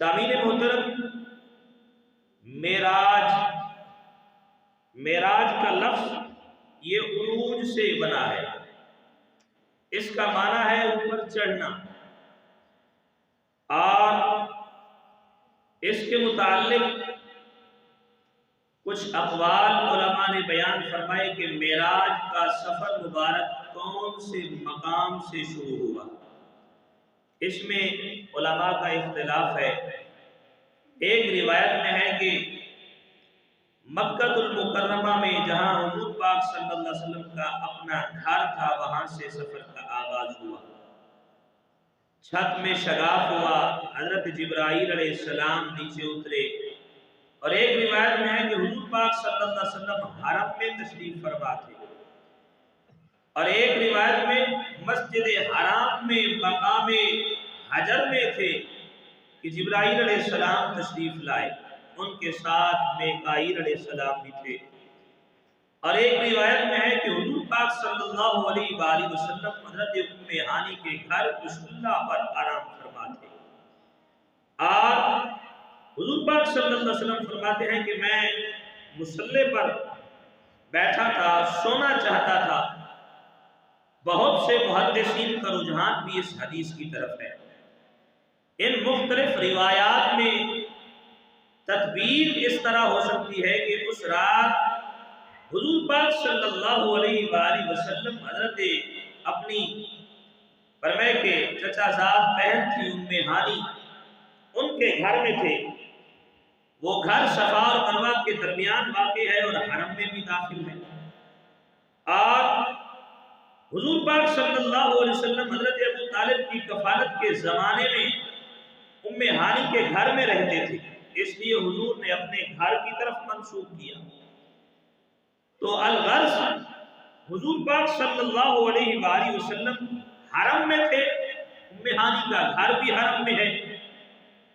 سامعین محترم، معراج معراج کا لفظ یہ عروج سے بنا ہے۔ اس کا معنی ہے اوپر چڑھنا، اور اس کے متعلق کچھ اقوال علماء نے بیان فرمائے کہ معراج کا سفر مبارک کون سے مقام سے شروع ہوا۔ اس میں علماء کا اختلاف ہے۔ ایک روایت میں ہے کہ مکہ المکرمہ میں جہاں حضور پاک صلی اللہ علیہ وسلم کا اپنا گھر تھا، وہاں سے سفر کا آغاز ہوا۔ چھت میں شگاف ہوا، حضرت جبرائیل علیہ السلام نیچے اترے، اور ایک روایت میں ہے کہ حضور پاک صلی اللہ علیہ وسلم حرم میں تشریف فرما تھے، اور ایک روایت میں مسجد حرام میں مقام حجر میں تھے کہ جبرائیل علیہ السلام تشریف لائے، ان کے ساتھ میکائیل علیہ السلام بھی تھے، اور ایک روایت میں ہے کہ حضور پاک صلی اللہ علیہ وآلہ وسلم حضرت ام ہانی کے گھر مصلی پر آرام فرما تھے، اور حضور پاک صلی اللہ علیہ وسلم فرماتے ہیں کہ میں مصلی پر بیٹھا تھا، سونا چاہتا تھا۔ بہت سے محدثین کا رجحان بھی اس حدیث کی طرف ہے۔ ان مختلف روایات میں تطبیق اس طرح ہو سکتی ہے کہ اس رات حضور پاک صلی اللہ علیہ وآلہ وسلم حضرت اپنی فرمائے کہ چچا زاد بہن تھی ام ہانی، ان کے گھر میں تھے۔ وہ گھر صفا اور مروہ کے درمیان واقع ہے اور حرم میں بھی داخل ہے، اور حضور پاک صلی اللہ علیہ وسلم حضرت ابو طالب کی کفالت کے زمانے میں ام ہانی کے گھر میں رہتے تھے، اس لیے حضور نے اپنے گھر کی طرف منسوب کیا۔ تو الغرض حضور پاک صلی اللہ علیہ وآلہ وسلم حرم میں تھے، ام ہانی کا گھر بھی حرم میں ہے،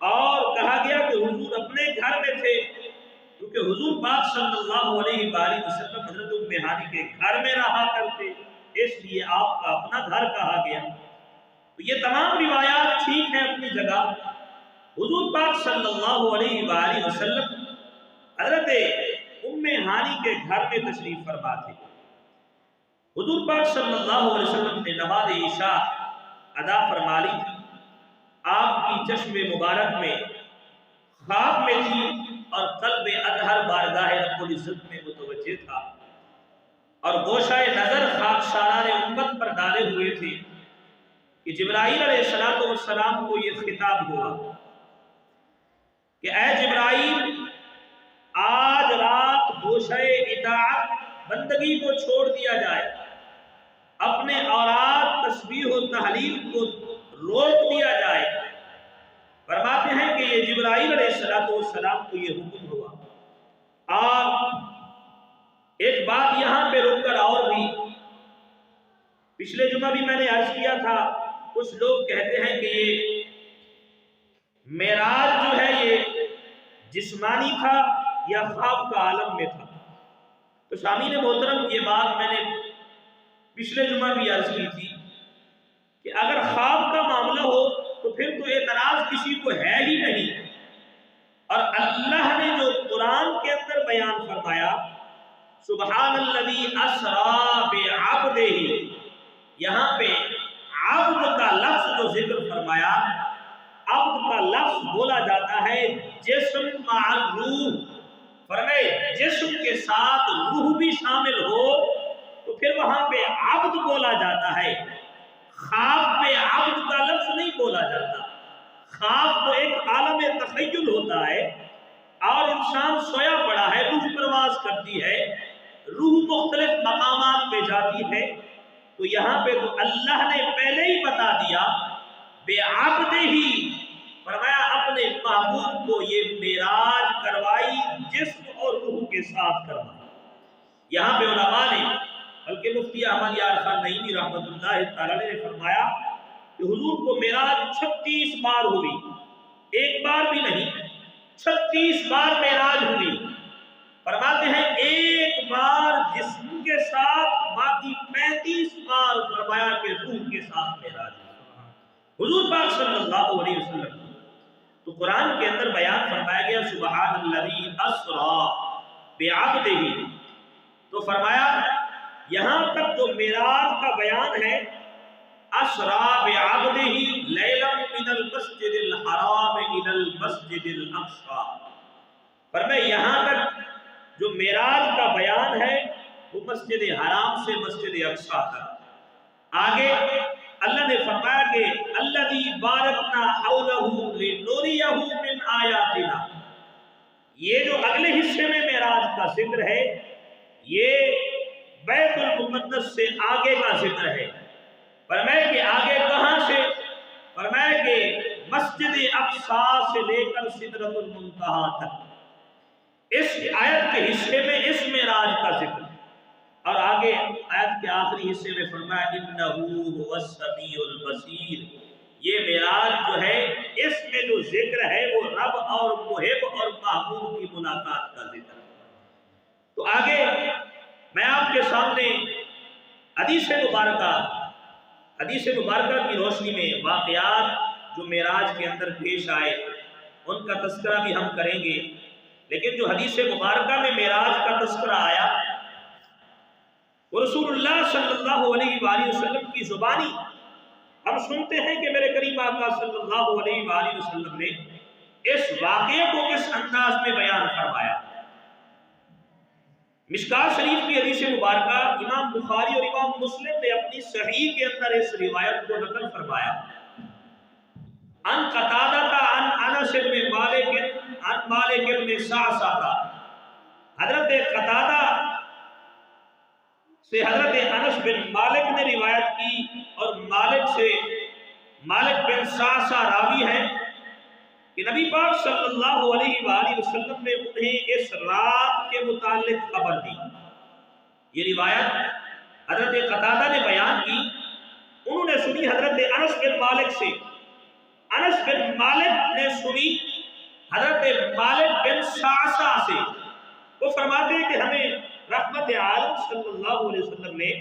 اور کہا گیا کہ حضور اپنے گھر میں تھے کیونکہ حضور پاک صلی اللہ علیہ وآلہ وسلم حضرت ام ہانی کے گھر میں رہا کرتے، اس لیے آپ کا اپنا گھر کہا گیا۔ تو یہ تمام روایات ٹھیک ہیں اپنی جگہ۔ حضور پاک صلی اللہ علیہ وآلہ وسلم حضرت ام ہانی کے گھر میں تشریف فرما تھے۔ حضور پاک صلی اللہ علیہ وسلم نے نماز عشاء ادا فرما لی تھی۔ آپ کی چشم مبارک میں خواب میں تھی اور قلب اطہر بارگاہ رب العزت میں متوجہ تھا، اور گوشہ نظر خاکساران امت پر ڈالے ہوئے تھے کہ جبرائیل علیہ السلام کو یہ خطاب ہوا کہ اے جبرائیل، آج رات گوشہ اطاعت بندگی کو چھوڑ دیا جائے، اپنے اوراد تسبیح و تحلیل کو روک دیا جائے۔ فرماتے ہیں کہ یہ جبرائیل علیہ السلام کو یہ حکم ہوا۔ اور ایک بات یہاں پہ رک کر اور بھی، پچھلے جمعہ بھی میں نے عرض کیا تھا، کچھ لوگ کہتے ہیں کہ یہ معراج جو ہے یہ جسمانی تھا یا خواب کا عالم میں تھا۔ تو سامعین محترم، یہ بات میں نے پچھلے جمعہ بھی عرض کی تھی کہ اگر خواب کا معاملہ ہو تو پھر تو اعتراض کسی کو ہے ہی نہیں، اور اللہ نے جو قرآن کے اندر بیان فرمایا سبحان الذی اسری بعبدہ، یہاں پہ عبد کا لفظ جو ذکر فرمایا، عبد کا لفظ بولا جاتا ہے جسم مع الروح، فرمائے جسم کے ساتھ روح بھی شامل ہو تو پھر وہاں پہ عبد بولا جاتا ہے۔ خواب پہ عبد کا لفظ نہیں بولا جاتا۔ خواب تو ایک عالم تخیل ہوتا ہے، اور انسان سویا پڑا ہے، روح پرواز کرتی ہے، روح مختلف مقامات پہ جاتی ہے، تو یہاں پہ تو اللہ نے پہلے ہی بتا دیا بعبدہ ہی، فرمایا اپنے محبوب کو یہ معراج کروائی، جسم اور روح کے ساتھ کروائی۔ یہاں پہ علماء نے، بلکہ مفتی احمد یار خان نعیمی رحمۃ اللہ تعالی نے فرمایا کہ حضور کو معراج 36 بار ہوئی، ایک بار بھی نہیں، 36 بار معراج ہوئی۔ فرماتے ہیں ایک بار جسم کے ساتھ، باقی 35 بار فرمایا کہ روح کے ساتھ معراج ہوئی۔ حضور پاک صلی اللہ علیہ وسلم تو قرآن کے اندر بیان فرمایا گیا سبحان الذی اسرا بعبدہ، تو فرمایا یہاں تک جو معراج کا بیان ہے، اسرا بعبدہ لیلا من المسجد الحرام الى المسجد الاقصی، فرمایا یہاں تک جو معراج کا بیان ہے وہ مسجد حرام سے مسجد اقصی تک۔ آگے اللہ نے فرمایا کہ الذی بارکنا حولہ لنریہ من آیاتنا، یہ جو اگلے حصے میں معراج کا ذکر ہے یہ بیت المقدس سے آگے کا ذکر ہے۔ فرمایا کہ آگے کہاں سے؟ فرمایا کہ مسجد اقصی سے لے کر سدرۃ المنتہا تک، اس آیت کے حصے میں اس معراج کا ذکر، اور آگے آیت کے آخری حصے میں فرمایا انہ هو السمیع البصیر، یہ معراج جو ہے اس میں جو ذکر ہے وہ رب اور محب اور محبوب کی ملاقات کا ذکر ہے۔ تو آگے میں آپ کے سامنے حدیث مبارکہ کی روشنی میں واقعات جو معراج کے اندر پیش آئے ان کا تذکرہ بھی ہم کریں گے، لیکن جو حدیث مبارکہ میں معراج کا تذکرہ آیا وہ رسول اللہ صلی اللہ علیہ وآلہ وسلم کی زبانی ہم سنتے ہیں کہ میرے کریم آقا صلی اللہ علیہ وآلہ وسلم نے اس واقعے کو کس انداز میں بیان فرمایا۔ مشکوٰۃ شریف کی حدیث مبارکہ امام بخاری اور امام مسلم نے اپنی صحیح کے اندر اس روایت کو نقل فرمایا۔ عن قتادہ عن انس بن مالک عن مالک بن صعصعہ، حضرت قتادہ سے حضرت انس بن مالک نے روایت کی، اور مالک سے مالک بن صعصعہ راوی ہیں کہ نبی پاک صلی اللہ علیہ وآلہ وسلم نے انہیں اس رات کے متعلق خبر دی۔ یہ روایت حضرت قتادہ نے بیان کی، انہوں نے سنی حضرت انس بن مالک سے، انس بن مالک نے سنی حضرت مالک بن صعصعہ سے۔ وہ فرماتے ہیں کہ ہمیں رحمت عالم صلی اللہ علیہ وسلم نے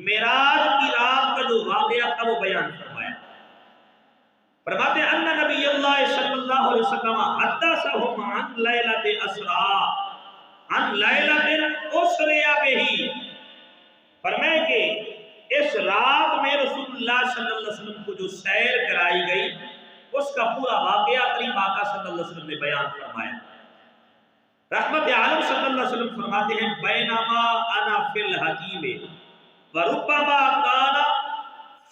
معراج کی رات کا جو واقعہ تھا وہ بیان فرمایا۔ فرماتے ہیں ان نبی اللہ صلی اللہ علیہ وسلم حدثهم عن لیلۃ اسرا عن لیلۃ اسری بہ، فرمایا کہ اس رات میں رسول اللہ صلی اللہ علیہ وسلم کو جو سیر کرائی گئی اس کا پورا واقعہ کریم آقا صلی اللہ علیہ وسلم نے بیان فرمایا۔ رحمت عالم صلی اللہ علیہ وسلم فرماتے ہیں بینما انا فی الحجیم وربما کان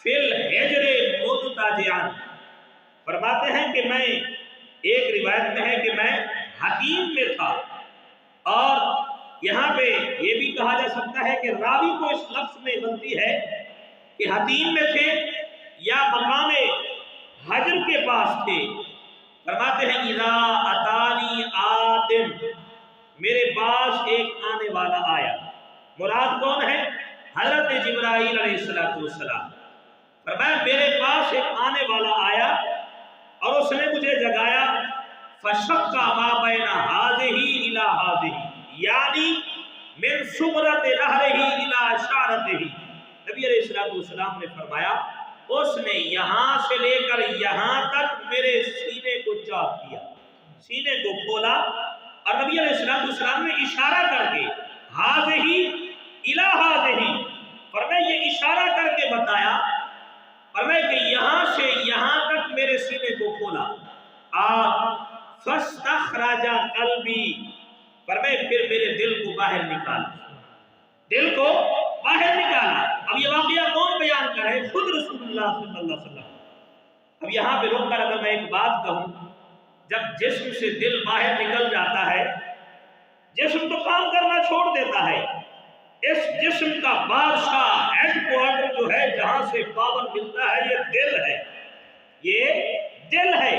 فی الحجر مضطجعا، فرماتے ہیں کہ میں، ایک روایت میں ہے کہ میں حتیم میں تھا، اور یہاں پہ یہ بھی کہا جا سکتا ہے کہ راوی کو اس لفظ میں غلطی ہے کہ حتیم میں تھے یا مقام حجر کے پاس تھے۔ فرماتے ہیں اذا اتانی آتم، میرے پاس ایک آنے والا آیا، مراد کون ہے؟ حضرت جبرائیل علیہ السلام۔ فرمایا میرے پاس ایک آنے والا آیا اور اس نے مجھے جگایا، فشق ما بین ہذہ الی ہذہ، یعنی من صغرۃ ظہرہ الی شعرتہ، نبی علیہ السلام نے فرمایا اس نے یہاں سے لے کر یہاں تک میرے سینے کو چاک کیا، سینے کو کھولا، اور نبی علیہ السلام نے اشارہ کر کے ہذہ الی ہذہ، فرمایا یہ اشارہ کر کے بتایا، فرمایا کہ یہاں سے یہاں تک میرے سینے کو کھولا، فاستخرج قلبی، فرمایا پھر میرے دل کو باہر نکالا، دل کو باہر نکالا۔ اب یہ واقعہ کون بیان کر رہے؟ خود رسول اللہ صلی اللہ علیہ وسلم۔ اب یہاں پہ رک کر اگر میں ایک بات کہوں، جب جسم سے دل باہر نکل جاتا ہے جسم تو کام کرنا چھوڑ دیتا ہے، اس جسم کا بادشاہ ہیڈ کوارٹر جو ہے جہاں سے پاور ملتا ہے یہ دل ہے، یہ دل ہے،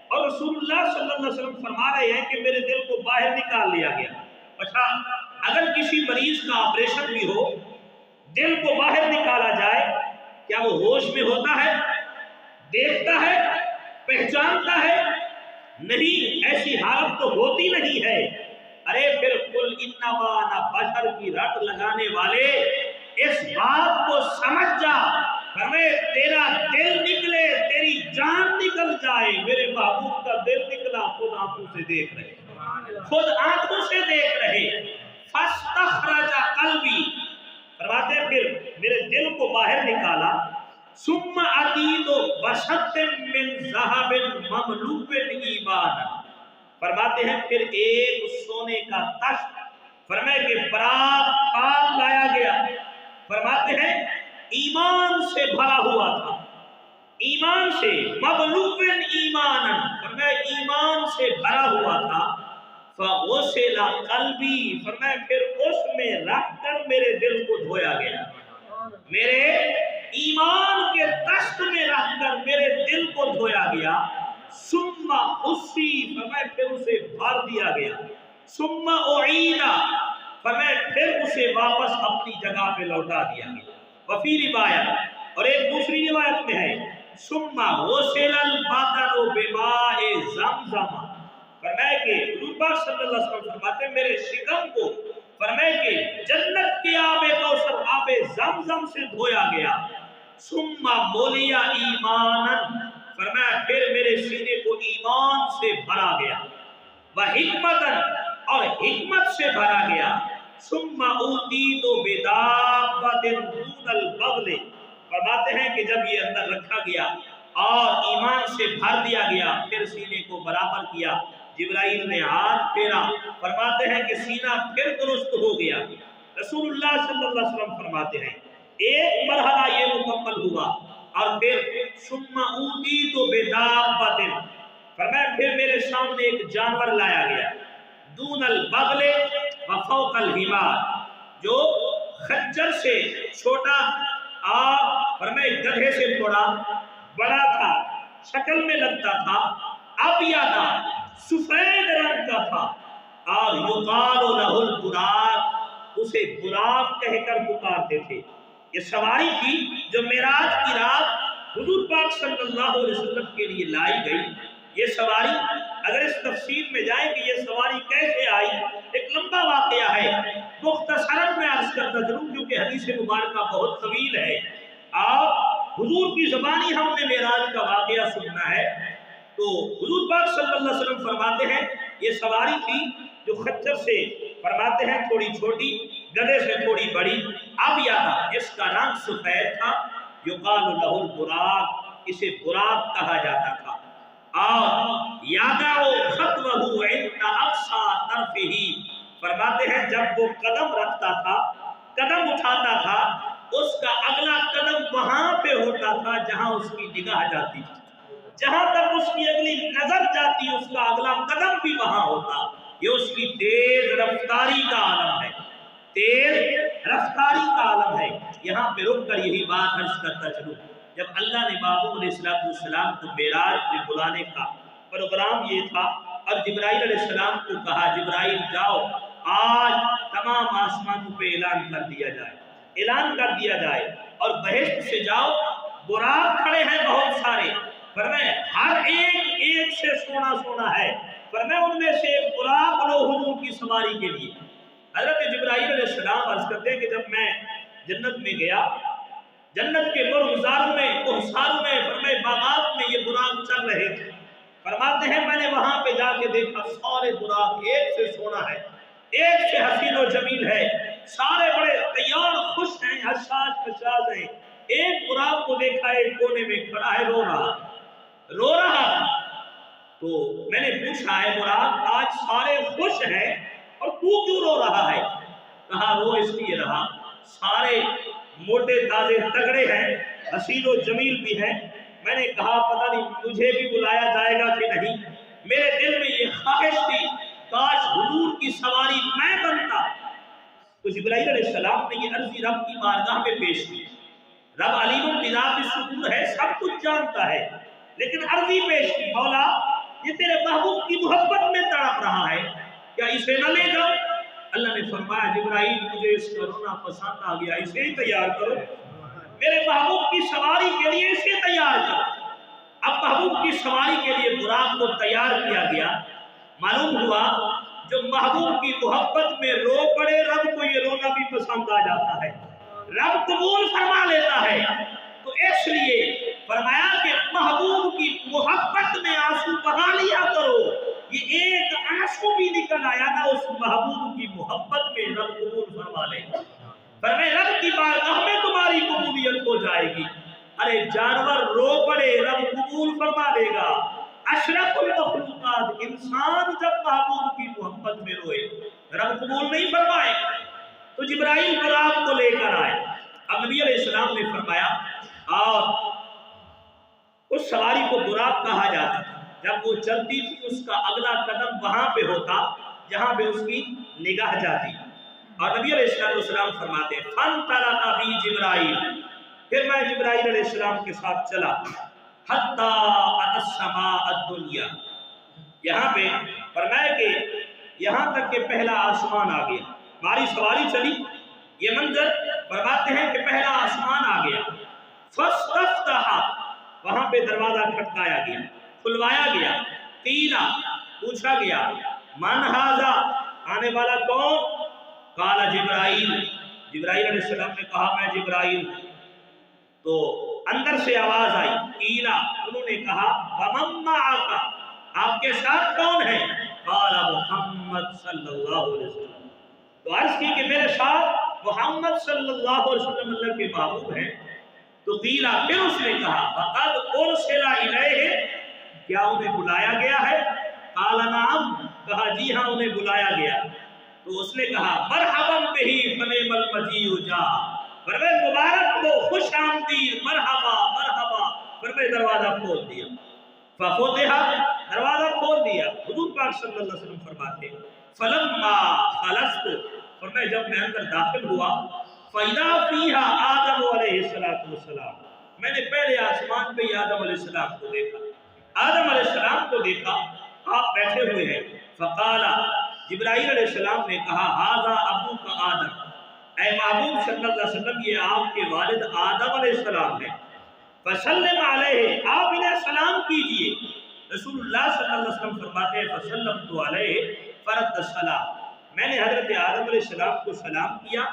اور رسول اللہ صلی اللہ علیہ وسلم فرما رہے ہیں کہ میرے دل کو باہر نکال لیا گیا۔ اچھا اگر کسی مریض کا آپریشن بھی ہو، دل کو باہر نکالا جائے، کیا وہ ہوش میں ہوتا ہے؟ دیکھتا ہے؟ پہچانتا ہے؟ نہیں، ایسی حالت تو ہوتی نہیں ہے۔ ارے پھر قل انما انا بشر کی رٹ لگانے والے اس بات کو سمجھ جا، فرمائے تیرا دل نکلے تیری جان نکل جائے، میرے محبوب کا دل نکلا خود آنکھوں سے دیکھ رہے، خود آنکھوں سے دیکھ رہے۔ فاستخرج قلبی، فرماتے ہیں پھر میرے دل کو باہر نکالا، ثم اتیت بسط من ذهب مملوء ایمان، فرماتے ہیں پھر ایک سونے کا تخت، فرمائے کہ برات پال لایا گیا، فرماتے ہیں ایمان سے بھرا ہوا تھا، ایمان سے، مملوء ایمانا، فرمائے ایمان سے بھرا ہوا تھا، فغسل قلبی، فرمائے پھر اس میں رکھ کر میرے دل کو دھویا گیا، میرے ایمان کے تخت میں رکھ کر میرے دل کو دھویا گیا، ثم اسی، فرمائے پھر اسے بھر دیا گیا، ثم اعیدا، فرمائے پھر اسے واپس اپنی جگہ پہ لوٹا دیا گیا۔ وفی روایت، اور ایک دوسری روایت میں ہے ثم غسل البدن بماء زمزم، فرمائے کہ حضور پاک صلی اللہ علیہ وسلم فرماتے ہیں میرے شکم کو، فرمائے کہ جنت کے آب کوثر آب زمزم سے دھویا گیا، ثم ملئ ایمانا، فرمایا پھر میرے سینے کو ایمان سے بھرا گیا، وحکمتا، اور حکمت سے بھرا گیا، ثم اوتیت بدابۃ دون البغل، فرماتے ہیں کہ جب یہ اندر رکھا گیا اور ایمان سے بھر دیا گیا، پھر سینے کو برابر کیا، جبرائیل نے ہاتھ پھیرا، فرماتے ہیں کہ سینہ پھر درست ہو گیا۔ رسول اللہ صلی اللہ علیہ وسلم فرماتے ہیں ایک مرحلہ یہ مکمل ہوا، اور پھر ثم اوتیت بدابۃ، فرمایا پھر میرے سامنے ایک جانور لایا گیا، دون البغل وفوق الحمار، جو خچر سے چھوٹا اور فرمائے گدھے سے تھوڑا بڑا تھا، شکل میں لگتا تھا، ابیض، سفید رنگ کا تھا، اور یقال لہ البراق، اسے براق کہہ کر پکارتے تھے۔ یہ سواری تھی جو معراج کی رات حضور پاک صلی اللہ علیہ وسلم کے لیے لائی گئی۔ یہ سواری اگر اس تفصیل میں جائیں کہ یہ سواری کیسے آئی، ایک لمبا واقعہ ہے، مختصراً میں عرض کرتا چلوں کیونکہ حدیث مبارکہ بہت طویل ہے، اور حضور کی زبانی ہم نے معراج کا واقعہ سننا ہے۔ تو حضور پاک صلی اللہ علیہ وسلم فرماتے ہیں یہ سواری تھی جو خچر سے، فرماتے ہیں تھوڑی چھوٹی، گدھے سے تھوڑی بڑی، ابیض، جس کا رنگ سفید تھا، یقال لہ البراق، اسے براق کہا جاتا تھا، اور یادعو خطوہ عند اقصی طرفہ، فرماتے ہیں جب وہ قدم رکھتا تھا، قدم اٹھاتا تھا، اس کا اگلا قدم وہاں پہ ہوتا تھا جہاں اس کی نگاہ جاتی تھی، جہاں تک اس کی اگلی نظر جاتی اس کا اگلا قدم بھی وہاں ہوتا۔ یہ اس کی تیز رفتاری کا عالم ہے، تیز رفتاری کا عالم ہے۔ یہاں پہ رک کر یہی بات عرض کرتا چلوں، جب اللہ نے محبوب علیہ السلام کو معراج میں بلانے کا پروگرام یہ تھا، اور جبرائیل علیہ السلام کو کہا جبرائیل جاؤ آج تمام آسمانوں پہ اعلان کر دیا جائے، اعلان کر دیا جائے، اور بہشت سے جاؤ، براق کھڑے ہیں بہت سارے، فرمائے ہر ایک سے سونا سونا ہے، فرمائے ان میں سے ایک براق لو حضور کی سواری کے لیے۔ حضرت جبرائیل علیہ السلام عرض کرتے ہیں کہ جب میں جنت میں گیا، جنت کے مرغزاروں میں، کوہساروں میں، فرمائے باغات میں یہ براق چل رہے تھے، فرماتے ہیں میں نے وہاں پہ جا کے دیکھا سارے براق ایک سے سونا ہے، ایک سے حسین و جمیل ہے، سارے بڑے تیار خوش ہیں، حشاش پشاش ہیں۔ ایک براق کو دیکھا ایک کونے میں کھڑا ہے، رو رہا، تو میں نے پوچھا ہے براق آج سارے خوش ہیں اور تو کیوں رو رہا ہے؟ کہا رو اس لیے رہا، سارے موٹے تازے تگڑے ہیں، حسین و جمیل بھی ہیں، میں نے کہا پتہ نہیں مجھے بھی بلایا جائے گا کہ نہیں، میرے دل میں یہ خواہش تھی کاش حضور کی سواری میں بنتا۔ تو جبرائیل علیہ السلام نے یہ عرضی رب کی بارگاہ میں پیش کی، رب علیم بذات الصدور ہے، سب کچھ جانتا ہے، لیکن عرضی پیش کی مولا یہ تیرے محبوب کی محبت میں تڑپ رہا ہے، کیا اسے نہ لے جاؤ؟ اللہ نے فرمایا جبرائیل مجھے اس کا رونا پسند آ گیا، اسے ہی تیار کرو، میرے محبوب کی سواری کے لیے اسے تیار کرو۔ اب محبوب کی سواری کے لیے براق کو تیار کیا گیا۔ معلوم ہوا جو محبوب کی محبت میں رو پڑے رب کو یہ رونا بھی پسند آ جاتا ہے، رب قبول فرما لیتا ہے۔ تو اس لیے فرمایا کہ محبوب کی محبت میں آنسو بہا لیا کرو. یہ ایک آنسو بھی نکل آیا نا اس محبوب کی محبت میں رب قبول فرما لے گا. فرمائے رب کی بارگاہ میں تمہاری قبولیت ہو جائے گی. ارے جانور رو پڑے رب قبول فرما لے گا. اشرف المخلوقات انسان جب محبوب کی محبت میں روئے رب قبول نہیں فرمائے. تو جبرائیل براق کو لے کر آئے. اب نبی علیہ السلام نے فرمایا اور اس سواری کو براق کہا جاتا تھا. جب وہ چلتی تھی اس کا اگلا قدم وہاں پہ ہوتا جہاں پہ اس کی نگاہ جاتی. اور نبی علیہ السلام فرماتے ہیں فانطلق بی جبرائیل، پھر میں جبرائیل علیہ السلام کے ساتھ چلا حتی اتی السماء الدنیا. یہاں پہ فرمایا کہ یہاں تک کہ پہلا آسمان آ گیا. ہماری سواری چلی یہ منظر فرماتے ہیں کہ پہلا آسمان آ گیا. فاستفتح، وہاں پہ دروازہ کھٹکایا گیا، کھلوایا گیا. قیلا، پوچھا گیا من ھذا، آنے والا کون؟ قال جبرائیل، جبرائیل علیہ السلام نے کہا میں جبرائیل. تو اندر سے آواز آئی. قیلا، انہوں نے کہا ومن معک، آپ کے ساتھ کون ہے؟ قال محمد صلی اللہ علیہ وسلم. تو عرض کی کہ میرے ساتھ محمد صلی اللہ علیہ وسلم اللہ کے محبوب ہیں. تو قیلا، پھر اس نے کہا فقد ارسل الیہ، کیا انہیں بلایا گیا ہے؟ قال نعم، کہا جی ہاں انہیں بلایا گیا. تو اس نے کہا مرحبا بہ فنعم المجیء جاء، فرمائے مبارک ہو، خوش آمدید، مرحبا مرحبا. فرمائے دروازہ کھول دیا. ففتح، دروازہ کھول دیا. حضور پاک صلی اللہ علیہ وسلم فرماتے ہیں فلما خلصت، فرمائے جب میں اندر داخل ہوا فَإِذَا فِيهَا آدم علیہ السلام، میں نے پہلے آسمان پہ آدم علیہ السلام کو دیکھا. آدم علیہ السلام کو دیکھا آپ بیٹھے ہوئے ہیں. فقال، جبرائیل علیہ السلام نے کہا ھذا ابوک آدم، اے محبوب صلی اللہ علیہ وسلم یہ آپ کے والد آدم علیہ السلام ہیں. فسلم علیہ، آپ انہیں سلام کیجئے. رسول اللہ صلی اللہ علیہ وسلم فرماتے ہیں فسلمت علیہ فرد السلام، میں نے حضرت آدم علیہ السلام کو سلام کیا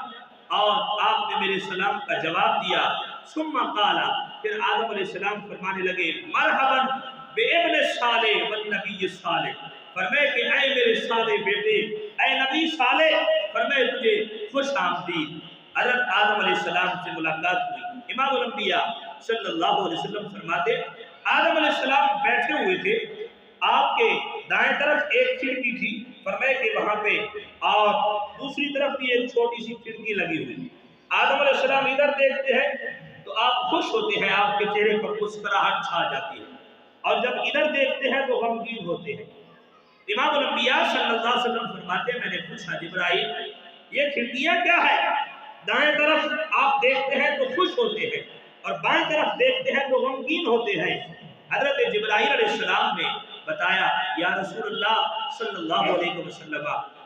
اور آپ نے میرے سلام کا جواب دیا. ثم قال، پھر آدم علیہ السلام فرمانے لگے مرحبا بابن صالح والنبی صالح، فرمائے کہ اے میرے صالح بیٹے، اے نبی صالح، فرمائے تجھے خوش آمدید. حضرت آدم علیہ السلام سے ملاقات ہوئی. امام الانبیاء صلی اللہ علیہ وسلم فرماتے آدم علیہ السلام بیٹھے ہوئے تھے، آپ کے دائیں طرف ایک کھڑکی تھی، فرمائے کہ وہاں پہ اور دوسری طرف بھی ایک چھوٹی سی کھڑکی لگی ہوئی. آدم علیہ السلام ادھر دیکھتے ہیں تو آپ خوش ہوتے ہیں، آپ کے چہرے پر مسکراہٹ چھا جاتی ہے، اور جب ادھر دیکھتے ہیں تو غمگین ہوتے ہیں. امام الانبیاء صلی اللہ علیہ وسلم فرماتے ہیں میں نے پوچھا جبرائیل یہ کھڑکیاں کیا ہے؟ دائیں طرف آپ دیکھتے ہیں تو خوش ہوتے ہیں اور بائیں طرف دیکھتے ہیں تو غمگین ہوتے ہیں. حضرت جبرائیل علیہ السلام نے بتایا یا رسول اللہ صلی اللہ علیہ وسلم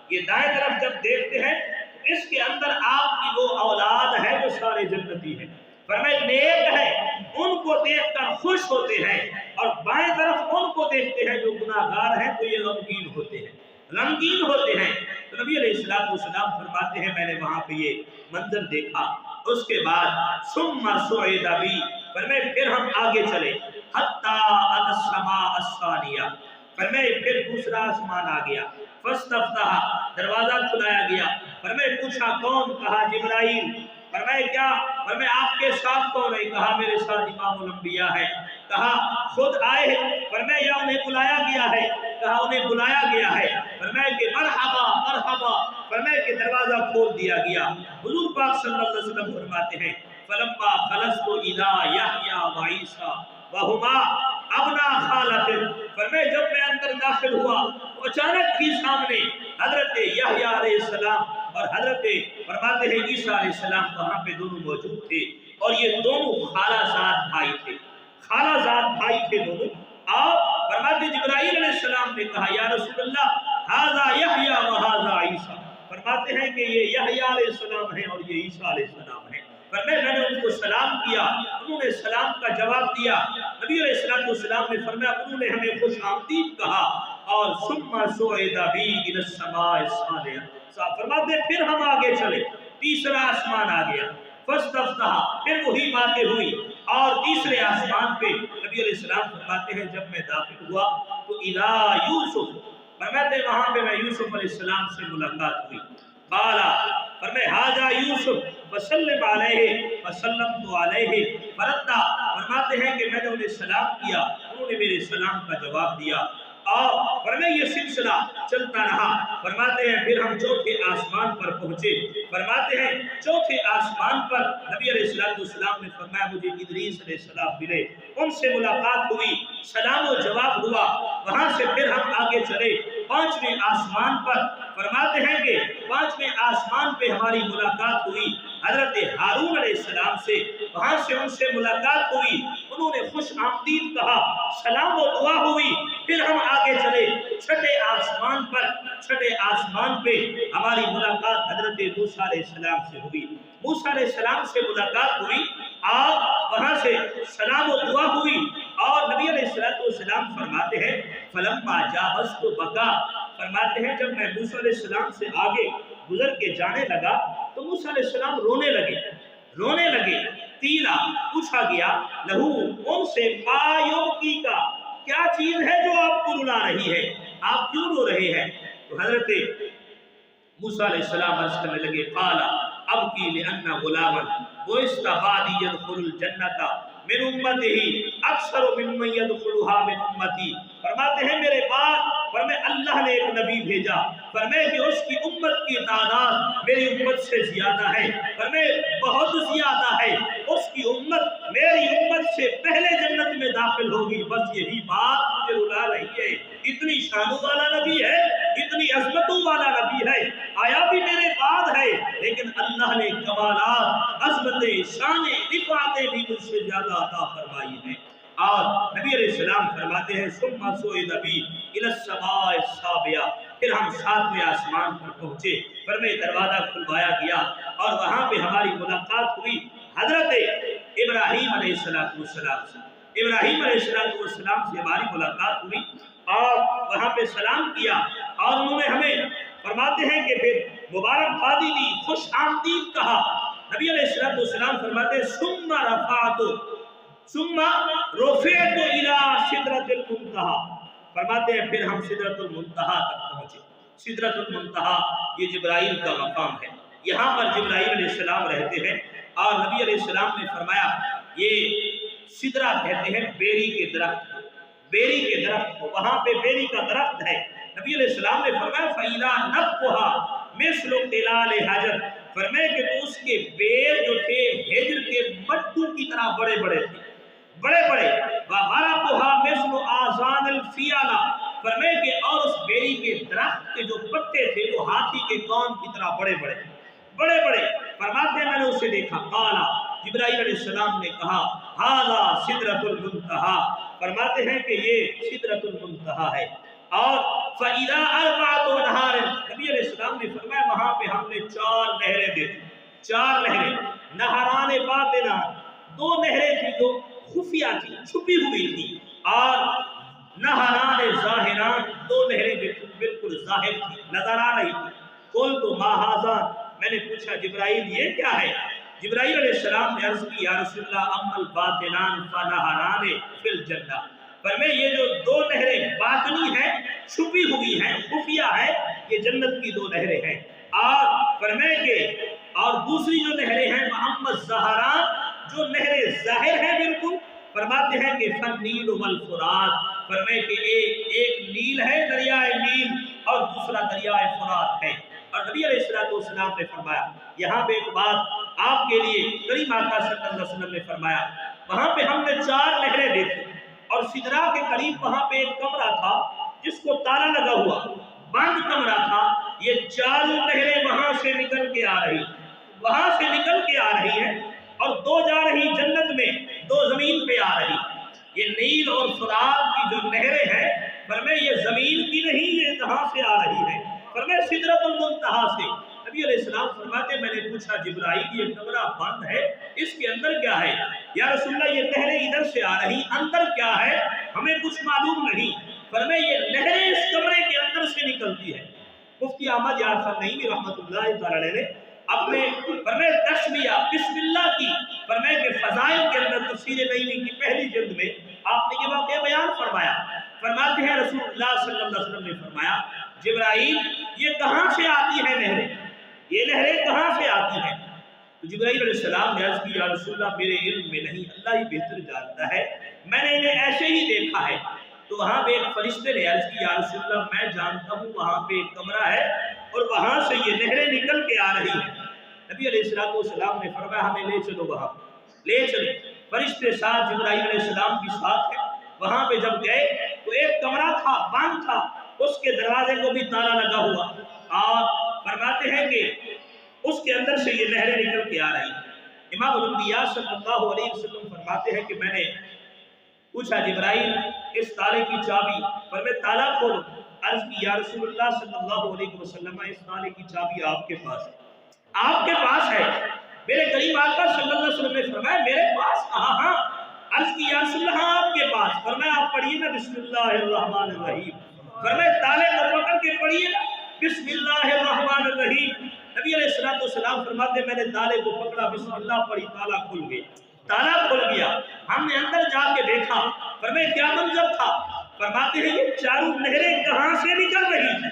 یہ دائیں طرف جب دیکھتے ہیں تو اس کے اندر آپ کی وہ اولاد ہے جو سارے جنتی ہیں، فرمائے نیک ہے، ان کو دیکھ کر خوش ہوتے ہیں، اور بائیں طرف ان کو دیکھتے ہیں جو گناہگار ہیں تو یہ غمگین ہوتے ہیں، غمگین ہوتے ہیں. تو نبی علیہ السلام فرماتے ہیں میں نے وہاں پہ یہ منظر دیکھا. اس کے بعد ثم صعد بی، فرمائے پھر ہم آگے چلے حتی اتی السماء الثانیہ، فرمائے پھر دوسرا آسمان آ گیا. فاستفتح، دروازہ کھلایا گیا. فرمائے پوچھا کون؟ کہا جبرائیل. فرمائے کیا؟ فرمائے آپ کے ساتھ کون ہے؟ کہا میرے ساتھ امام الانبیاء ہے. کہا خود آئے ہیں؟ فرمائے یا انہیں بلایا گیا ہے؟ کہا انہیں بلایا گیا ہے. فرمائے کہ مرحبا مرحبا، فرمائے کہ دروازہ کھول دیا گیا. حضور پاک صلی اللہ علیہ وسلم فرماتے ہیں فلما خلصت الی یحییٰ وعیسیٰ وہما ابنا خالۃ، فرمائے جب میں اندر داخل ہوا تو اچانک ہی سامنے حضرت یحییٰ علیہ السلام اور حضرت فرماتے ہیں عیسیٰ علیہ السلام وہاں پہ دونوں موجود تھے، اور یہ دونوں خالہ زاد بھائی تھے، خالہ زاد بھائی تھے دونوں. آپ فرماتے جبرائیل علیہ السلام نے کہا یا رسول اللہ ھذا یحییٰ وھذا عیسیٰ، فرماتے ہیں کہ یہ یحییٰ علیہ السلام ہیں اور یہ عیسیٰ علیہ السلام ہیں. فرمایا میں نے ان کو سلام کیا، انہوں نے سلام کا جواب دیا. نبی علیہ السلام نے فرمایا انہوں نے ہمیں خوش آمدید کہا. اور ثم صعد بی الی السماء الثانیہ، فرماتے پھر ہم آگے چلے، تیسرا آسمان آ گیا. فاستفتح، پھر وہی باتیں ہوئی اور تیسرے آسمان پہ نبی علیہ السلام فرماتے ہیں جب میں داخل ہوا تو الا یوسف، فرماتے ہیں وہاں پہ میں یوسف علیہ السلام سے ملاقات ہوئی. قالا، فرمائے ھذا یوسف وسلم علیہ وسلمت علیہ، فردا، فرماتے ہیں کہ میں نے انہیں سلام کیا، انہوں نے میرے سلام کا جواب دیا. اور فرمائے یہ سلسلہ چلتا رہا. فرماتے ہیں پھر ہم چوتھے آسمان پر پہنچے. فرماتے ہیں چوتھے آسمان پر نبی علیہ السلام نے فرمایا مجھے ادریس علیہ السلام ملے، ان سے ملاقات ہوئی، سلام و جواب ہوا. وہاں سے پھر ہم آگے چلے پانچویں آسمان پر. فرماتے ہیں کہ پانچویں آسمان پہ ہماری ملاقات ہوئی حضرت ہارون علیہ السلام سے. وہاں سے ان سے ملاقات ہوئی، انہوں نے خوش آمدید کہا، سلام و دعا ہوئی. پھر ہم آگے چلے چھٹے آسمان پر. چھٹے آسمان پہ ہماری ملاقات حضرت موسیٰ علیہ السلام سے ہوئی. موسیٰ علیہ السلام سے ملاقات ہوئی اور وہاں سے سلام و دعا ہوئی. اور نبی علیہ السلام فرماتے ہیں فلما جاوزت بکا، فرماتے ہیں جب میں موسیٰ علیہ السلام سے آگے گزر کے جانے لگا تو موسیٰ علیہ السلام رونے لگے. تیلا، پوچھا گیا لہو، ان سے ما یبکی کا، کیا چیز ہے جو آپ کو رلا رہی ہے، آپ کیوں رو رہے ہیں؟ تو حضرت موسیٰ علیہ السلام عرض کرنے لگے قالا ابکی لأن غلاما بعث بعدی يدخل الجنت من امته اکثر ممن يدخلها من امتی. فرماتے ہیں میرے بعد فرمائے اللہ نے ایک نبی بھیجا، فرمائے کہ اس کی امت کی تعداد میری امت سے زیادہ ہے، فرمائے بہت زیادہ ہے. اس کی امت میری امت سے پہلے جنت میں داخل ہوگی. بس یہی بات مجھے رلا رہی ہے. اتنی شانوں والا نبی ہے، اتنی عظمتوں والا نبی ہے، آیا بھی میرے بعد ہے، لیکن اللہ نے کمالات، عظمتیں، شانیں، رفعتیں بھی مجھ سے زیادہ عطا فرمائی ہیں. اور نبی علیہ السلام فرماتے ہیں ثم صعد بی الی السماء السابعہ، پھر ہم ساتویں آسمان پر پہنچے. فرمائے دروازہ کھلوایا گیا اور وہاں پہ ہماری ملاقات ہوئی حضرت ابراہیم علیہ السلام سے. ابراہیم علیہ السلام سے ہماری ملاقات ہوئی اور وہاں پہ سلام کیا اور انہوں نے ہمیں فرماتے ہیں کہ پھر مبارکبادی دی، خوش آمدید کہا. نبی علیہ السلام فرماتے ہیں ثم رفعت الی سدرۃ المنتہی، فرماتے ہیں پھر ہم سدرۃ المنتہی تک پہنچے. سدرۃ المنتہی یہ جبرائیل کا مقام ہے، یہاں پر جبرائیل علیہ السلام رہتے ہیں. اور نبی علیہ السلام نے فرمایا یہ سدرہ کہتے ہیں بیری کے درخت، بیری کے درخت کو، وہاں پہ بیری کا درخت ہے. نبی علیہ السلام نے فرمایا فَإِذَا نَبْقُهَا مِثْلُ قِلَالِ حَجَرٍ، فرمایا کہ تو اس کے بیر جو تھے ہجر کے مٹکوں کی طرح بڑے بڑے تھے، بڑے بڑے. وَغَرَقُهَا مِثْلُ آذَانِ الْفِيَلَةِ، فرمایا کہ اور اس بیری کے درخت کے جو پتے تھے وہ ہاتھی کے کان کی طرح بڑے بڑے بڑے بڑے. فرماتے ہیں میں نے اسے دیکھا. قالا، جبرائیل علیہ السلام نے کہا ھذا سدرۃ المنتہی، فرماتے ہیں کہ یہ سدرۃ المنتہی ہے. اور فَإِذَا أَرْبَعَةُ أَنْهَارٍ، نبی علیہ السلام نے فرمایا وہاں پہ ہم نے 4 نہریں دیکھی. 4 نہریں، نہران باطنان، 2 نہریں تھی جو خفیہ تھی، چھپی ہوئی تھی، اور نہران ظاہران، 2 نہریں جو بالکل ظاہر تھی، نظر آ رہی تھی. قلت ما ھذا، میں نے پوچھا جبرائیل یہ کیا ہے؟ جبرائیل علیہ السلام نے عرض کی یا رسول اللہ اما الباطنان فنہران فی الجنہ، فرمائے یہ جو 2 نہریں باطنی ہیں، چھپی ہوئی ہیں، خفیہ ہیں، یہ جنت کی 2 نہریں ہیں. اور فرمائے کہ اور دوسری جو نہریں ہیں محمد زہران، جو نہریں ظاہر ہیں بالکل، فرماتے ہیں کہ فالنیل والفرات، فرمائے کہ ایک نیل ہے دریائے نیل اور دوسرا دریائے فرات ہے. اور نبی علیہ السلام نے فرمایا یہاں پہ ایک بات آپ کے لیے، کریم آقا صلی اللہ علیہ وسلم نے فرمایا وہاں پہ ہم نے 4 نہریں دیکھی اور سدرہ کے قریب وہاں پہ ایک کمرہ تھا جس کو تالا لگا ہوا، بند کمرہ تھا. یہ 4 نہریں وہاں سے نکل کے آ رہی، وہاں سے نکل کے آ رہی ہیں اور 2 جا رہی جنت میں، 2 زمین پہ آ رہی. یہ نیل اور فرات کی جو نہریں ہیں، فرمائے یہ زمین کی نہیں، یہ کہاں سے آ رہی ہے؟ فرمائے سدرۃ المنتہی سے. نبی علیہ السلام فرماتے میں نے پوچھا جبرائیل یہ کمرہ بند ہے، اس کے اندر کیا ہے؟ یا رسول اللہ یہ نہریں ادھر سے آ رہی، اندر کیا ہے ہمیں کچھ معلوم نہیں. فرمائے یہ نہریں اس کمرے کے اندر سے نکلتی ہے. مفتی احمد یار صاحب نعیمی رحمۃ اللہ تعالی علیہ نے اپنے فرمائے تسمیہ بسم اللہ کی فرمائے کہ فضائل کے اندر تفسیر نبوی کی پہلی جلد میں آپ نے یہ واقعہ بیان فرمایا. فرماتے ہیں رسول اللہ صلی اللہ علیہ وسلم نے فرمایا جبرائیل یہ کہاں سے آتی ہے نہریں، یہ نہریں کہاں سے آتی ہیں؟ تو جبرائیل علیہ السلام نے عرض کی یا رسول اللہ میرے علم میں نہیں، اللہ ہی بہتر جانتا ہے، میں نے انہیں ایسے ہی دیکھا ہے. تو وہاں پہ ایک فرشتے نے عرض کی یا رسول اللہ میں جانتا ہوں وہاں پہ ایک کمرہ ہے اور وہاں سے یہ نہریں نکل کے آ رہی ہیں. نبی علیہ السلام نے فرمایا ہمیں لے چلو، وہاں لے چلو. فرشتے ساتھ جبرائیل علیہ السلام کی ساتھ ہے. وہاں پہ جب گئے تو ایک کمرہ تھا، بند تھا، اس کے دروازے کو بھی تالا لگا ہوا، اور فرماتے ہیں کہ اس کے اندر سے یہ نہریں نکل کے آ رہی ہیں. امام الانبیاء صلی اللہ علیہ وسلم فرماتے ہیں کہ میں نے پوچھا جبرائیل اس تالے کی چابی، فرمائے تالا کھولو. عرض کی یا رسول اللہ صلی اللہ علیہ وسلم اس تالے کی چابی آپ کے پاس ہے، آپ کے پاس ہے. میرے کریم آقا صلی اللہ علیہ وسلم نے فرمایا میرے پاس؟ ہاں. عرض کی یا رسول اللہ آپ کے پاس. فرمایا آپ پڑھیے نا بسم اللہ الرحمن الرحیم. فرمایا تالے کو پکڑ کے پڑھیے نا بسم اللہ الرحمن الرحیم. نبی علیہ السلام فرماتے میں نے تالے کو پکڑا، بسم اللہ پڑھی، تالا کھل گیا. تالا کھل گیا، ہم نے اندر جا کے دیکھا. فرمایا کیا منظر تھا؟ فرماتے ہیں یہ چاروں نہریں کہاں سے نکل رہی تھیں؟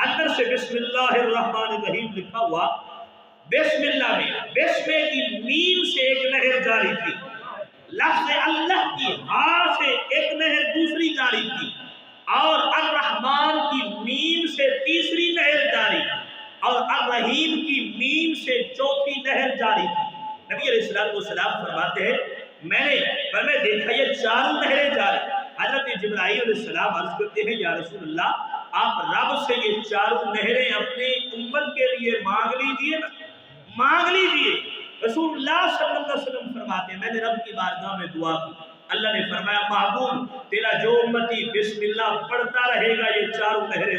اندر سے بسم اللہ الرحمن الرحیم لکھا ہوا، بسم اللہ میں بسم کی میم سے ایک نہر جاری تھی، لفظ اللہ کی ہاں سے ایک نہر دوسری جاری تھی، اور الرحمن کی میم سے تیسری نہر جاری، اور الرحیم کی میم سے چوتھی نہر جاری تھی. نبی علیہ السلام فرماتے ہیں میں نے فرمایا دیکھا یہ چاروں نہریں جاری. حضرت جبرائیل علیہ السلام عرض کرتے ہیں یا رسول اللہ آپ رب سے یہ چاروں نہریں اپنے امت کے لیے مانگ لیجئے نا، مانگ لیجئے. رسول اللہ صلی اللہ علیہ وسلم فرماتے ہیں میں نے رب کی بارگاہ میں دعا کی، اللہ نے فرمایا محبوب تیرا جو امتی بسم اللہ پڑھتا رہے گا یہ چاروں نہریں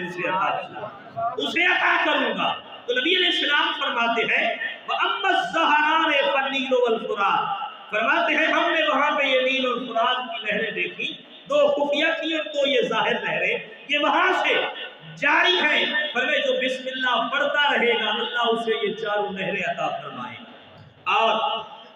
اسے عطا کروں گا. تو نبی علیہ السلام فرماتے ہیں وَأَمَّا الزَّهْرَانِ فَالنِّيلُ وَالْفُرَاتُ. فرماتے ہیں ہم نے وہاں پہ یہ نیل اور فرات کی نہریں دیکھی، دو خفیہ تھی اور دو یہ ظاہر نہریں، یہ وہاں سے جاری ہیں. فرمائے جو بسم اللہ پڑھتا رہے گا اللہ اسے یہ چاروں نہریں عطا فرمائے. اور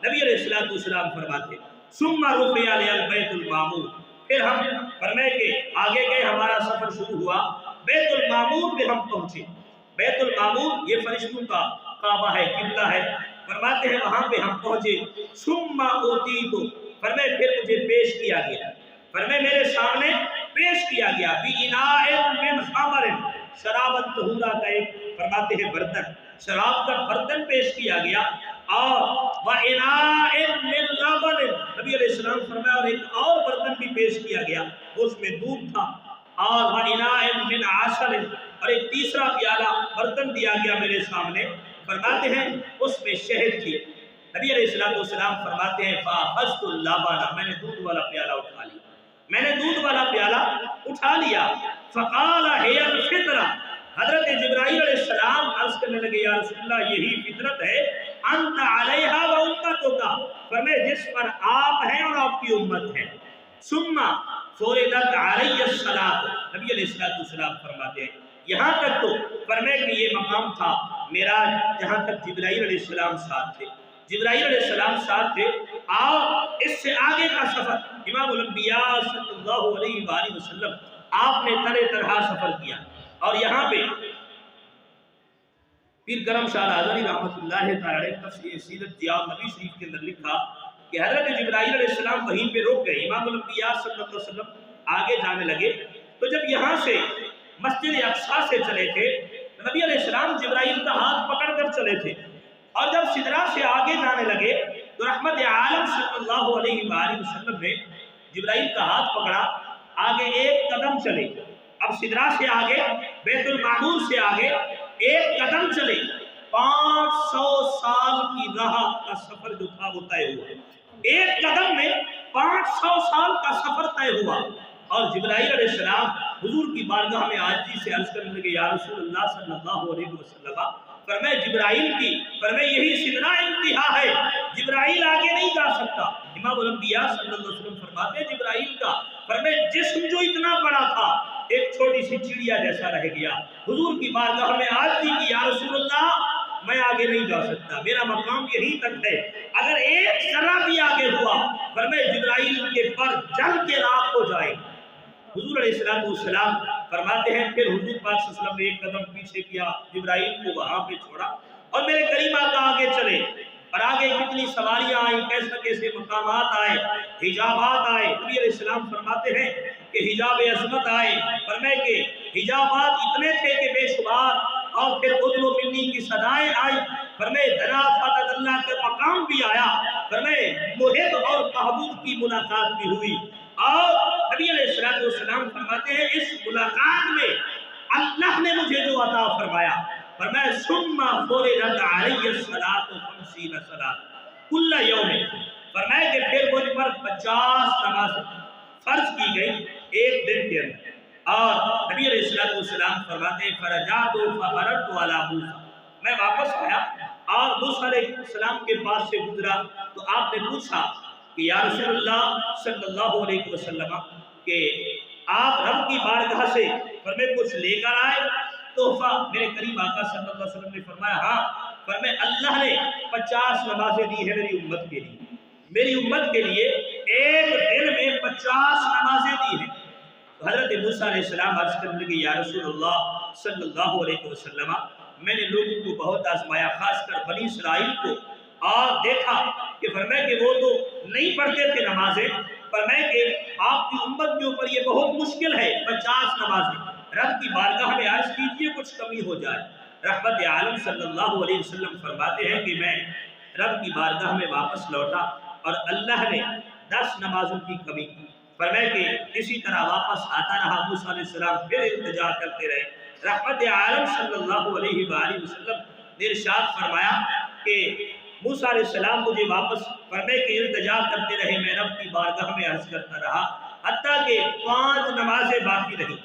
نبی علیہ السلام فرماتے ثم رفع علی البیت المعمور. پھر ہم فرمائے کہ آگے گئے، ہمارا سفر شروع ہوا، بیت المعمور پہ ہم پہنچے. بیت المعمور یہ فرشتوں کا کعبہ ہے، قبلہ ہے. فرماتے ہیں وہاں پہ ہم پہنچے. ثم اوتیت، فرمائے پھر مجھے پیش کیا گیا، فرمائے میرے سامنے پیش کیا گیا بِإِنَاءٍ مِّنْ خَمَرٍ، شرابت طہورہ کا ایک فرماتے ہیں برتن، شراب کا برتن پیش کیا گیا. اور وَإِنَاءٍ مِّن لَبَنٍ، نبی علیہ السلام فرمایا اور ایک اور برتن بھی پیش کیا گیا، اس میں دودھ تھا. اور وَإِنَاءٍ مِّنْ عَسَلٍ، اور ایک تیسرا پیالہ برتن دیا گیا میرے سامنے، فرماتے ہیں اس میں شہد تھی. نبی علیہ السلام فرماتے ہیں فَأَخَذْتُ اللَّبَنَ، میں نے دودھ والا پیالہ اٹھا لیا، میں نے دودھ والا پیالہ اٹھا لیا. فَقَالَ هِيَ الْفِطْرَةُ، حضرت جبرائیل علیہ السلام عرض کرنے لگے یا رسول اللہ یہی فطرت ہے، انت علیہا و امتک، فرمائے جس پر آپ ہیں اور آپ کی امت ہے. ثم فرضت علی الصلاۃ، نبی علیہ السلام فرماتے ہیں یہاں تک تو فرمائے کہ یہ مقام تھا معراج، جہاں تک جبرائیل علیہ السلام ساتھ تھے، جبرائیل علیہ السلام ساتھ تھے. اور اس سے آگے کا سفر امام الانبیاء صلی اللہ علیہ وآلہ وسلم آپ نے طرح طرح سفر کیا. اور یہاں پہ پیر کرم شاہ رازی رحمۃ اللہ تعالی تفسیر سیرت ضیاء النبی شریف کے اندر لکھا کہ حضرت جبرائیل علیہ السلام وہیں پہ رک گئے. امام الانبیاء صلی اللہ علیہ وسلم آگے جانے لگے. تو جب یہاں سے مسجد اقصیٰ سے چلے تھے تو نبی علیہ السلام جبرائیل کا ہاتھ پکڑ کر چلے تھے. اور جب سدرہ سے آگے جانے لگے تو رحمت عالم صلی اللہ علیہ وآلہ وسلم نے جبرائیل کا ہاتھ پکڑا، آگے ایک قدم چلے. اب سدرہ سے آگے، بیت المعمور سے آگے ایک قدم چلے. 500 سال کی راہ کا سفر جو تھا وہ طے ہوا. ایک قدم میں 500 سال کا سفر طے ہوا. اور جبرائیل علیہ السلام حضور کی بارگاہ میں عاجزی سے عرض کرنے لگے یا رسول اللہ صلی اللہ علیہ وسلم، فرمائے جبرائیل کی فرمائے یہی سدرہ انتہا ہے، جبرائیل آگے نہیں جا سکتا. امام الانبیاء صلی اللہ علیہ وسلم فرماتے ہیں جبرائیل کا فرمائے جسم جو اتنا بڑا تھا ایک چھوٹی سی چڑیا جیسا رہ گیا. حضور کی بارگاہ میں عاجزی کی یا رسول اللہ میں آگے نہیں جا سکتا، میرا مقام یہیں تک ہے، اگر ایک ذرہ بھی آگے ہوا فرمائے جبرائیل کے پر جل کے راکھ ہو جائے۔ حضور علیہ السلام فرماتے ہیں پھر حضور پاک صلی اللہ علیہ وسلم نے ایک قدم پیچھے کیا، جبرائیل کو وہاں پہ چھوڑا اور میرے کریم آقا آگے چلے، اور آگے کتنی سواریاں آئیں، کیسے کیسے مقامات آئے، حجابات آئے۔ نبی علیہ السلام فرماتے ہیں کہ حجاب عظمت آئے، فرمائے کہ حجابات اتنے تھے کہ بے شمار، اور پھر ادنو منی کی صدائیں آئی، فرمائے دنا فتح اللہ کے مقام بھی آیا، فرمائے محب اور محبوب کی ملاقات بھی ہوئی۔ اور نبی علیہ السلام فرماتے ہیں اس ملاقات میں اللہ نے مجھے جو عطا فرمایا، فرمایا ثم فرضت علی الصلاۃ 50 صلاۃ کل یوم، فرمایا کہ پھر مجھ پر 50 نماز فرض کی گئی ایک دن کے اندر۔ اور نبی علیہ السلام فرماتے ہیں فرجعت فمررت علی موسیٰ، میں واپس آیا اور موسیٰ علیہ السلام کے پاس سے گزرا تو آپ نے پوچھا کہ یا رسول اللہ صلی اللہ علیہ وسلم کہ آپ رب کی بارگاہ سے فرمائے کچھ لے کر آئے تحفہ؟ میرے قریب آقا صلی اللہ علیہ وسلم نے فرمایا ہاں، فرمائے اللہ نے 50 نمازیں دی ہے میری امت کے لیے، میری امت کے لیے ایک دن میں 50 نمازیں دی ہیں۔ حضرت موسیٰ علیہ السلام عرض کرنے لگے یا رسول اللہ صلی اللہ علیہ وسلم میں نے لوگوں کو بہت آزمایا، خاص کر بنی اسرائیل کو، اور دیکھا کہ فرمائے کہ وہ تو نہیں پڑھتے تھے نمازیں، فرمائے کہ آپ کی امت کے اوپر یہ بہت مشکل ہے 50 نمازیں، رب کی بارگاہ میں عرض کیجئے کچھ کمی ہو جائے۔ رحمت عالم صلی اللہ علیہ وسلم فرماتے ہیں کہ میں رب کی بارگاہ میں واپس لوٹا اور اللہ نے 10 نمازوں کی کمی کی، فرمائے کہ اسی طرح واپس آتا رہا، موسیٰ علیہ السلام پھر التجا کرتے رہے۔ رحمت عالم صلی اللہ علیہ وآلہ وسلم نے ارشاد فرمایا کہ موسیٰ علیہ السلام مجھے واپس فرمائے کہ التجا کرتے رہے، میں رب کی بارگاہ میں عرض کرتا رہا حتیٰ کہ 5 نمازیں باقی رہی۔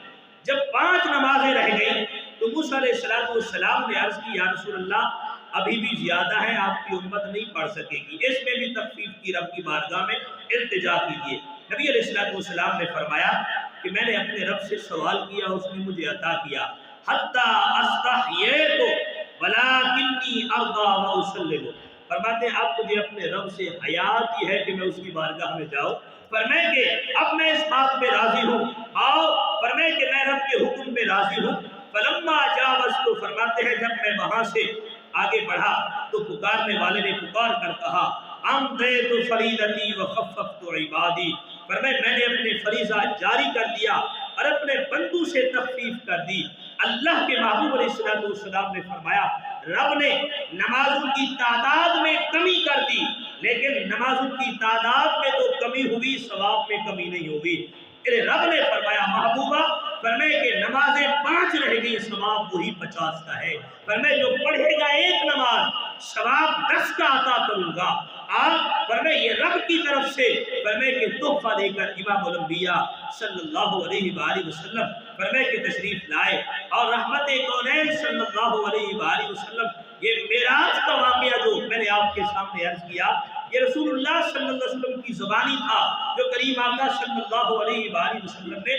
جب 5 نمازیں رہ گئی تو موسیٰ علیہ السلام نے عرض کی یا رسول اللہ ابھی بھی زیادہ ہے، آپ کی امت نہیں پڑھ سکے گی، اس میں بھی تخفیف کی، رب کی بارگاہ میں التجا کیجیے۔ نبی علیہ السلام نے فرمایا کہ میں نے اپنے رب سے سوال کیا، اس نے مجھے عطا کیا، حتی استحییت ولکنی ارضی و اسلم، فرماتے ہیں اب مجھے اپنے رب سے حیا آتی ہے کہ میں اس کی بارگاہ میں جاؤں، فرمائے کہ اب میں اس بات پہ راضی ہوں، اور فرمائے کہ میں رب کے حکم پہ راضی ہوں۔ فلما جاوزت، فرماتے ہیں جب میں وہاں سے آگے بڑھا تو پکارنے والے نے پکار کر کہا امضیت فریضتی وخففت عبادی، فرمائے میں نے اپنے فریضہ جاری کر دیا اور اپنے بندوں سے تخفیف کر دی۔ اللہ کے محبوب علیہ السلام نے فرمایا رب نے نمازوں کی تعداد میں کمی کر دی، لیکن نمازوں کی تعداد میں تو کمی ہوئی، ثواب میں کمی نہیں ہوئی۔ رب نے فرمایا محبوبہ، فرمائے کہ نمازیں 5 رہ گئی، ثواب وہی 50 کا ہے، فرمائے جو پڑھے گا ایک نماز ثواب 10 کا عطا کروں گا۔ آپ فرمائے یہ رب کی طرف سے فرمائے کہ تحفہ دے کر امام الانبیاء صلی اللہ علیہ وآلہ وسلم فرمائے کہ تشریف لائے، اور رحمت کونین صلی اللہ علیہ وآلہ وسلم یہ معراج کا واقعہ جو میں نے آپ کے سامنے عرض کیا، یہ رسول اللہ صلی اللہ علیہ وسلم کی زبانی تھا، جو کریم آقا صلی اللہ علیہ وآلہ وسلم نے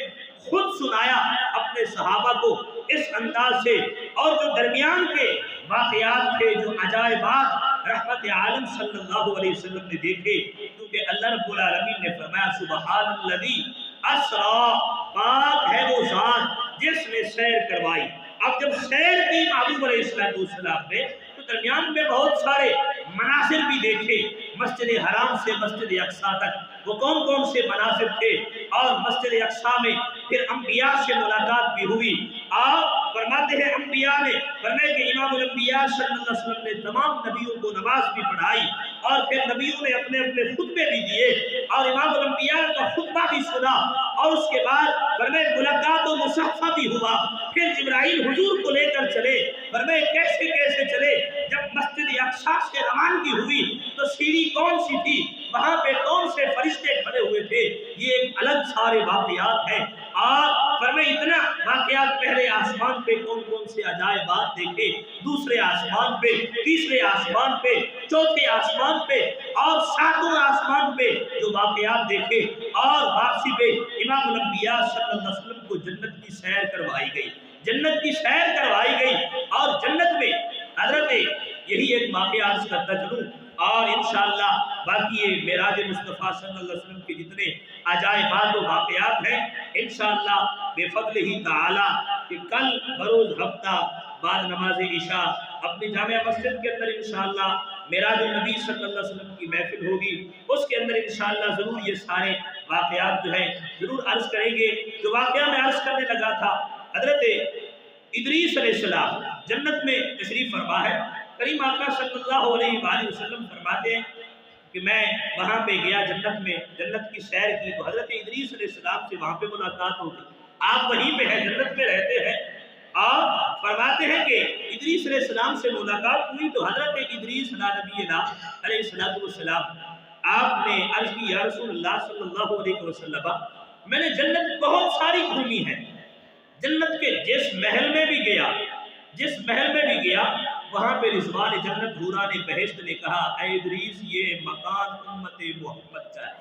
خود سنایا اپنے صحابہ کو اس انداز سے، اور جو درمیان کے واقعات تھے، جو عجائبات رحمت عالم صلی اللہ علیہ وسلم نے دیکھے، کیونکہ اللہ رب العالمین نے فرمایا سبحان الذی اسرا، پاک ہے وہ ذات جس نے سیر کروائی۔ اب جب سیر کی محبوب علیہ السلام نے تو درمیان میں بہت سارے مناظر بھی دیکھے، مسجد حرام سے مسجد اقصیٰ تک وہ کون کون سے مناظر تھے، اور مسجد اقصیٰ میں پھر انبیاء سے ملاقات بھی ہوئی، اور فرماتے ہیں انبیاء نے فرمائے کہ امام الانبیاء صلی اللہ علیہ وسلم نے تمام نبیوں کو نماز بھی پڑھائی، اور پھر نبیوں نے اپنے اپنے خطبے بھی دیے، اور امام الانبیاء کا خطبہ بھی سنا، اور اس کے بعد فرمائے ملاقات و مصافحہ بھی ہوا۔ پھر جبرائیل حضور کو لے کر چلے، فرمائے کیسے کیسے چلے، جب مسجد اقصیٰ سے روانگی ہوئی تو سیڑھی کون سی تھی، وہاں پہ کون سے فرشتے کھڑے ہوئے تھے، یہ ایک الگ سارے واقعات ہیں۔ اور فرمائے اتنا واقعات، پہلے آسمان پہ کون کون سے عجائبات دیکھے، دوسرے آسمان پہ، تیسرے آسمان پہ، چوتھے آسمان پہ، اور 7واں آسمان پہ جو واقعات دیکھے، اور واپسی پہ امام الانبیاء صلی اللہ علیہ وسلم کو جنت کی سیر کروائی گئی، جنت کی سیر کروائی گئی، اور جنت میں حضرت یہی ایک واقعہ عرض کرتا چلوں اور انشاءاللہ باقی یہ معراج مصطفیٰ صلی اللہ علیہ وسلم کے جتنے عجائبات و واقعات ہیں انشاءاللہ بے فضل ہی تعالی کہ کل بروز ہفتہ بعد نماز عشاء اپنی جامع مسجد کے اندر انشاءاللہ معراج النبی صلی اللہ علیہ وسلم کی محفل ہوگی، اس کے اندر انشاءاللہ ضرور یہ سارے واقعات جو ہیں ضرور عرض کریں گے۔ جو واقعہ میں عرض کرنے لگا تھا، حضرت ادریس علیہ السلام جنت میں تشریف فرما ہے، کریم آقا صلی اللہ علیہ وآلہ وسلم فرماتے ہیں کہ میں وہاں پہ گیا جنت میں، جنت کی سیر کی تو حضرت ادریس علیہ السلام سے وہاں پہ ملاقات ہوگی۔ آپ وہیں پہ ہیں، جنت میں رہتے ہیں، اور فرماتے ہیں کہ ادریس علیہ السلام سے ملاقات ہوئی تو حضرت ادریس نبینا علیہ السلام آپ نے عرض کی یا رسول اللہ صلی اللہ علیہ وسلم میں نے جنت بہت ساری گھومی ہے، جنت کے جس محل میں بھی گیا وہاں پہ رضوان جنت حوران بہشت نے کہا اے ادریس یہ مکان امت محمد کا ہے،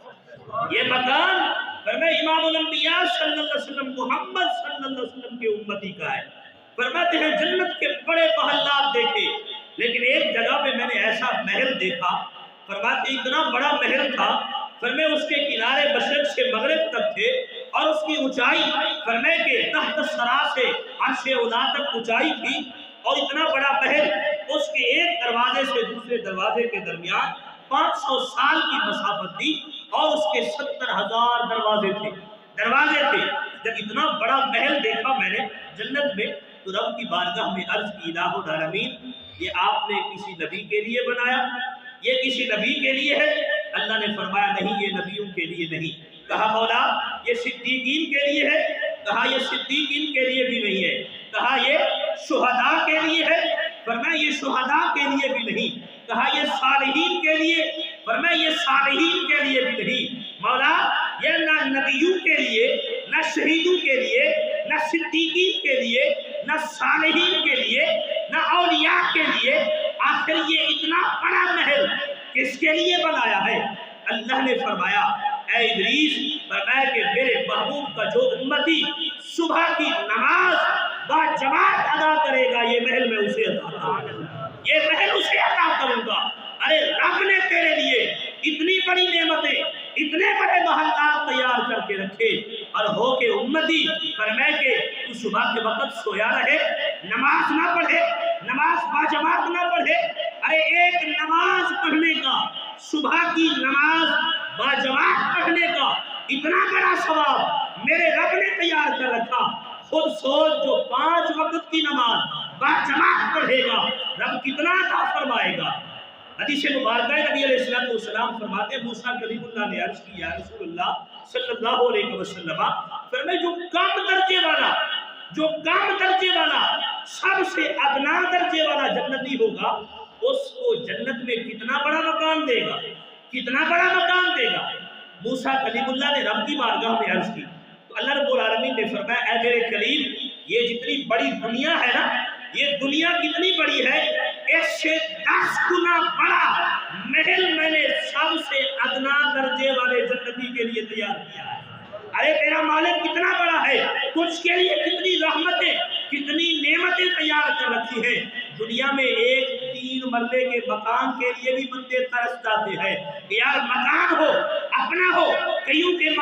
یہ مکان فرمائے امام الانبیاء صلی اللہ علیہ وسلم محمد صلی اللہ علیہ وسلم کے امتی کا ہے۔ فرماتے ہیں جنت کے بڑے محلات دیکھے لیکن ایک جگہ پہ میں نے ایسا محل دیکھا، فرماتے اتنا بڑا محل تھا، فرمائے اس کے کنارے مشرق سے مغرب تک تھے اور اس کی اونچائی فرمائے کہ تحت سرا سے عرش اولا تک اونچائی تھی، اور اتنا بڑا محل اس کے ایک دروازے سے دوسرے دروازے کے درمیان 500 سال کی مسافت تھی اور اس کے 70,000 دروازے تھے۔ جب اتنا بڑا محل دیکھا میں نے جنت میں تو رب کی بارگاہ میں عرض کی الہ العالمین یہ آپ نے کسی نبی کے لیے بنایا، یہ کسی نبی کے لیے ہے؟ اللہ نے فرمایا نہیں یہ نبیوں کے لیے نہیں۔ کہا مولا یہ صدیقین کے لیے ہے؟ کہا یہ صدیقین کے لیے بھی نہیں ہے۔ کہا یہ شہداء کے لیے ہے؟ فرمایا یہ شہداء کے لیے بھی نہیں۔ کہا یہ صالحین کے لیے؟ فرمایا یہ صالحین کے لیے بھی نہیں۔ مولا یہ نہ نبیوں کے لیے، نہ شہیدوں کے لیے، نہ صدیقین کے لیے، نہ صالحین کے لیے، نہ اولیاء کے لیے، آخر یہ اتنا بڑا محل کس کے لیے بنایا ہے؟ اللہ نے فرمایا اے ادریس فرمایا کہ میرے محبوب کا جو امتی صبح کی نماز با جماعت ادا کرے گا یہ محل میں اسے عطا کروں گا، یہ محل اسے عطا کروں گا۔ ارے رب نے تیرے لیے اتنی بڑی نعمتیں، اتنے بڑے محلات تیار کر کے رکھے اور ہو کے امتی فرمائے کہ تو صبح کے وقت سویا رہے، نماز نہ پڑھے، نماز با جماعت نہ پڑھے۔ ارے ایک نماز پڑھنے کا، صبح کی نماز با جماعت پڑھنے کا اتنا بڑا ثواب میرے رب نے تیار کر رکھا۔ خود سوچ جو 5 وقت کی نماز با جماعت پڑھے گا رب کتنا عطا فرمائے گا۔ حدیث مبارکہ نبی علیہ السلام فرماتے ہیں موسیٰ کلیم اللہ نے عرض کی یا رسول اللہ صلی اللہ علیہ وسلم فرمائے جو کم درجے والا سب سے ادنا درجے والا جنتی ہوگا اس کو جنت میں کتنا بڑا مکان دے گا، کتنا بڑا مکان دے گا۔ موسیٰ کلیم اللہ نے رب کی بارگاہ میں عرض کی تو اللہ رب العالمین نے فرمایا اے میرے کلیم یہ جتنی بڑی دنیا ہے نا، یہ دنیا کتنی بڑی ہے، اس سے 10 گنا بڑا محل میں نے سب سے ادنا درجے والے جنتی کے لیے تیار کیا ہے۔ ارے تیرا مالک کتنا بڑا ہے، تجھ کے لیے کتنی رحمتیں، کتنی نعمتیں تیار کر رکھی ہیں۔ دنیا میں ایک 3 مرلے کے مکان کے لیے بھی بندے ترس جاتے ہیں کہ یار مکان ہو، اپنا ہو، کئیوں کے